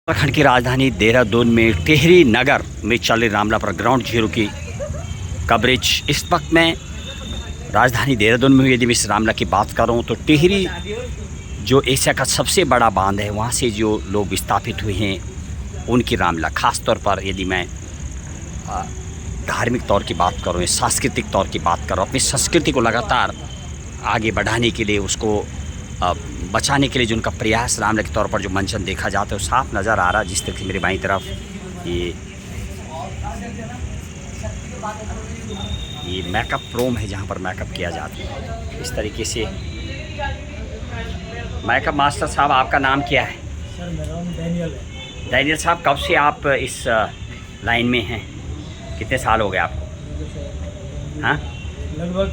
उत्तराखंड की राजधानी देहरादून में टिहरी नगर में चल रही रामला पर ग्राउंड जीरो की कवरेज। इस वक्त मैं राजधानी देहरादून में हूँ। यदि मैं इस रामला की बात करूँ तो टिहरी जो एशिया का सबसे बड़ा बांध है, वहाँ से जो लोग विस्थापित हुए हैं उनकी रामला, ख़ास तौर पर यदि मैं धार्मिक तौर की बात करूँ या सांस्कृतिक तौर की बात करूँ, अपनी संस्कृति को लगातार आगे बढ़ाने के लिए, उसको बचाने के लिए जो उनका प्रयास रामला के तौर पर जो मंचन देखा जाता है वो साफ नज़र आ रहा है। जिस तरह से मेरी बाईं तरफ ये मेकअप रूम है जहाँ पर मेकअप किया जाता है। इस तरीके से मेकअप मास्टर साहब, आपका नाम क्या है? सर मेरा नाम डैनियल है। डैनियल साहब, कब से आप इस लाइन में हैं? कितने साल हो गए आपको? हाँ, लगभग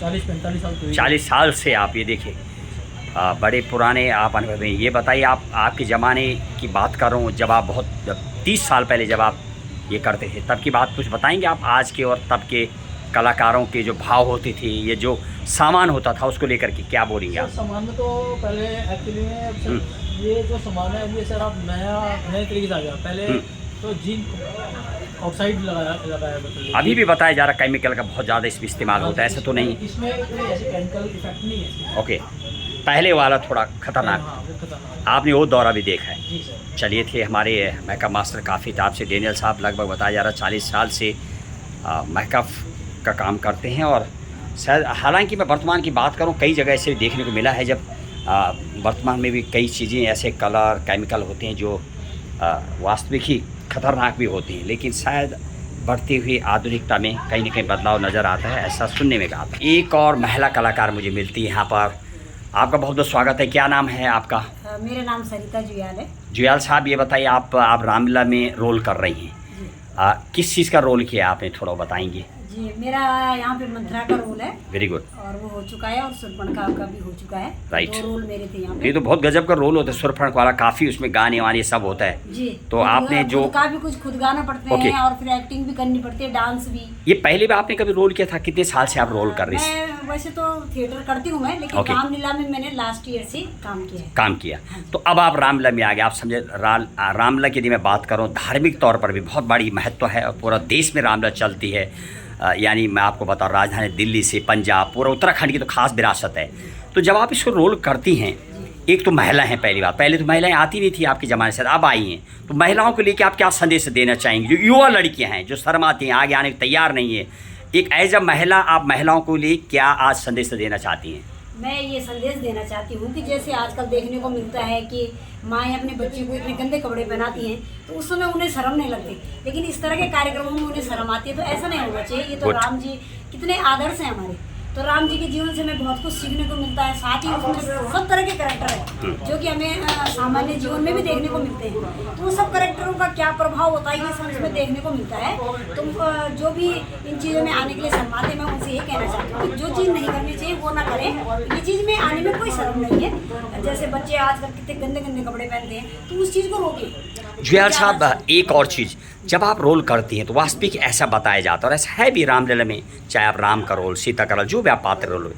40-45 साल। 40 साल से आप, ये देखिए बड़े पुराने आप अनुभव हैं। ये बताइए, आपके ज़माने की बात कर रहा हूँ, जब आप बहुत 30 साल पहले जब आप ये करते थे, तब की बात कुछ बताएंगे आप? आज के और तब के कलाकारों के जो भाव होते थे, ये जो सामान होता था, उसको लेकर के क्या बोलेंगे आप? सामान में तो पहले एक्चुअली में ये जो सामान है ये सर आप नए तरीके से आ गया। पहले तो जिंक ऑक्साइड लगाया अभी भी बताया जा रहा है केमिकल का बहुत ज़्यादा इसमें इस्तेमाल होता है, ऐसा तो नहीं? इसमें ऐसे केमिकल इफेक्ट नहीं है। ओके, पहले वाला थोड़ा खतरनाक। आपने वो दौरा भी देखा है? जी सर। चलिए, थे हमारे मेकअप मास्टर काफ़ी टाइप से डैनियल साहब, लगभग बताया जा रहा है 40 साल से मेकअप का काम करते हैं। और शायद, हालांकि मैं वर्तमान की बात करूं, कई जगह ऐसे देखने को मिला है जब वर्तमान में भी कई चीज़ें ऐसे कलर केमिकल होते हैं जो वास्तविक ही खतरनाक भी होती हैं, लेकिन शायद बढ़ती हुई आधुनिकता में कहीं ना कहीं बदलाव नज़र आता है, ऐसा सुनने में आता है। एक और महिला कलाकार मुझे मिलती है यहाँ पर। आपका बहुत बहुत स्वागत है। क्या नाम है आपका? मेरा नाम सरिता जुयाल है। जुयाल साहब, ये बताइए, आप रामलीला में रोल कर रही हैं, किस चीज़ का रोल किया आपने, थोड़ा बताएंगे? जी, मेरा यहाँ पे मंत्रा का रोल है। Very good. और वो हो चुका है, और सुरपणखा का भी हो चुका है। राइट। 2 रोल मेरे थे यहाँ पे। ये तो बहुत गजब का रोल होता है, सुरफणक वाला, काफ़ी उसमें गाने वाने सब होता है जी। तो आपने जो काफी कुछ खुद गाना पड़ते हैं और फिर एक्टिंग भी करनी पड़ती है, डांस भी। ये पहले भी आपने कभी रोल किया था? कितने साल से आप रोल कर रही हैं? मैं वैसे तो थिएटर करती हूँ मैं, लेकिन रामलीला में मैंने लास्ट ईयर से काम किया है। तो अब आप रामलीला में आ गए। आप समझे, रामलीला की यदि मैं बात करूँ, धार्मिक तौर पर भी बहुत बड़ी महत्व है और पूरा देश में रामलीला चलती है। यानी मैं आपको बताऊँ, राजधानी दिल्ली से पंजाब, पूरा उत्तराखंड की तो खास विरासत है। तो जब आप इसको रोल करती हैं, एक तो महिला हैं, पहली बात, पहले तो महिलाएं आती नहीं थी आपके ज़माने से, अब आई हैं, तो महिलाओं को लेकर आप क्या संदेश देना चाहेंगे? जो युवा लड़कियां हैं, जो शर्माती हैं, आगे आने को तैयार नहीं है, एक एज अ महिला आप महिलाओं को लिए क्या आज संदेश देना चाहती हैं? मैं ये संदेश देना चाहती हूँ कि जैसे आजकल देखने को मिलता है कि माएँ अपने बच्चे को इतने गंदे कपड़े पहनाती हैं, तो उस समय उन्हें शर्म नहीं लगती, लेकिन इस तरह के कार्यक्रमों में उन्हें शर्म आती है। तो ऐसा नहीं होना चाहिए। ये तो राम जी कितने आदर्श हैं हमारे, तो राम जी के जीवन से हमें बहुत कुछ सीखने को मिलता है। साथ ही उसमें सब तरह के कैरेक्टर है जो कि हमें सामान्य जीवन में भी देखने को मिलते हैं। तो उन सब कैरेक्टरों का क्या प्रभाव होता है, ये सब इसमें देखने को मिलता है। तो जो भी इन चीज़ों में आने के लिए शर्माते, मैं उनसे ये कहना चाहती हूँ कि जो चीज़ नहीं करनी चाहिए वो ना करें। ये चीज़ में आने में कोई शर्म नहीं है। जैसे बच्चे आजकल कितने गंदे गंदे कपड़े पहनते हैं, तो उस चीज़ को रोकें। जुयाल साहब, एक और चीज़, जब आप रोल करती हैं तो वास्तविक ऐसा बताया जाता है, और ऐसा है भी रामलीला में, चाहे आप राम का रोल, सीता का रोल, जो भी आप पात्र रोल,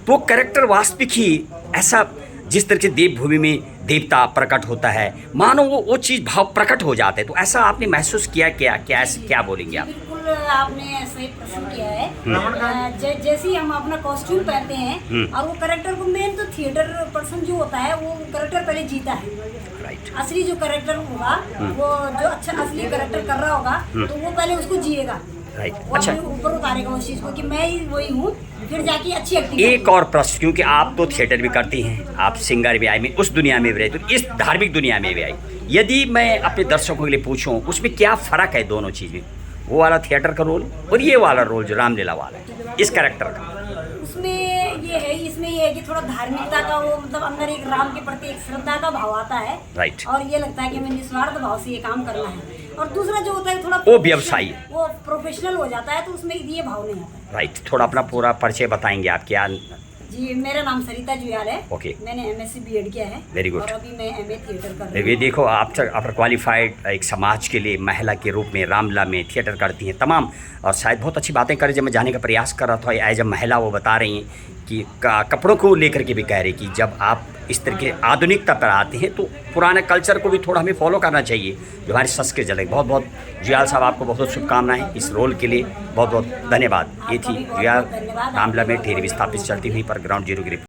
तो कैरेक्टर वास्तविक ही ऐसा, जिस तरह से देवभूमि में देवता प्रकट होता है, मानो वो चीज़ भाव प्रकट हो जाते हैं। तो ऐसा आपने महसूस किया? क्या बोलेंगे आप? बिल्कुल, आपने सही प्रश्न किया है। जैसे ही हम अपना कॉस्ट्यूम पहनते हैं और वो कैरेक्टर को, मेन तो थिएटर पर्सन जो होता है वो कैरेक्टर पहले जीता है। राइट। असली जो कैरेक्टर होगा, वो जो अच्छा असली कैरेक्टर कर रहा होगा, तो वो पहले उसको जिएगा। राइट। वो अच्छा, अपने ऊपर उतारेगा उस चीज़ को कि मैं ही वही हूँ, फिर जाके अच्छी एक्टिंग। एक और प्रश्न, क्योंकि आप तो थिएटर भी करती हैं, आप सिंगर भी आई, में उस दुनिया में भी रही, तो इस धार्मिक दुनिया में भी आई, यदि मैं अपने दर्शकों के लिए पूछूं, उसमें क्या फ़र्क है दोनों चीज़ में, वो वाला थिएटर का रोल और ये वाला रोल जो रामलीला वाला है, इस कैरेक्टर का? उसमें ये है, इसमें ये है कि थोड़ा धार्मिकता का वो, मतलब अंदर एक राम के प्रति एक श्रद्धा का भाव आता है। राइट। और ये लगता है कि हमें निस्वार्थ भाव से ये काम करना है। और दूसरा जो होता है थोड़ा वो व्यवसायी, वो प्रोफेशनल हो जाता है, तो उसमें ये भाव नहीं आता। राइट। थोड़ा अपना पूरा परिचय बताएंगे आप? क्या? जी, मेरा नाम सरिता जुयाल है। ओके। मैंने MSc B.Ed किया है। Very good. और अभी मैं MA थिएटर कर रही हूँ। ये देखो, आप क्वालिफाइड एक समाज के लिए महिला के रूप में रामलीला में थिएटर करती हैं तमाम, और शायद बहुत अच्छी बातें करें। जब मैं जाने का प्रयास कर रहा था एज अ महिला, वो बता रही हैं कि कपड़ों को लेकर के भी कह रहे कि जब आप इस तरह के आधुनिकता पर आते हैं तो पुराने कल्चर को भी थोड़ा हमें फॉलो करना चाहिए जो हमारी संस्कृति झलक। बहुत बहुत जुयाल साहब आपको बहुत बहुत शुभकामनाएं इस रोल के लिए, बहुत बहुत धन्यवाद। ये थी जुयाल रामला में ठेरी विस्थापित चलती हुई पर ग्राउंड जीरो की रिपोर्ट।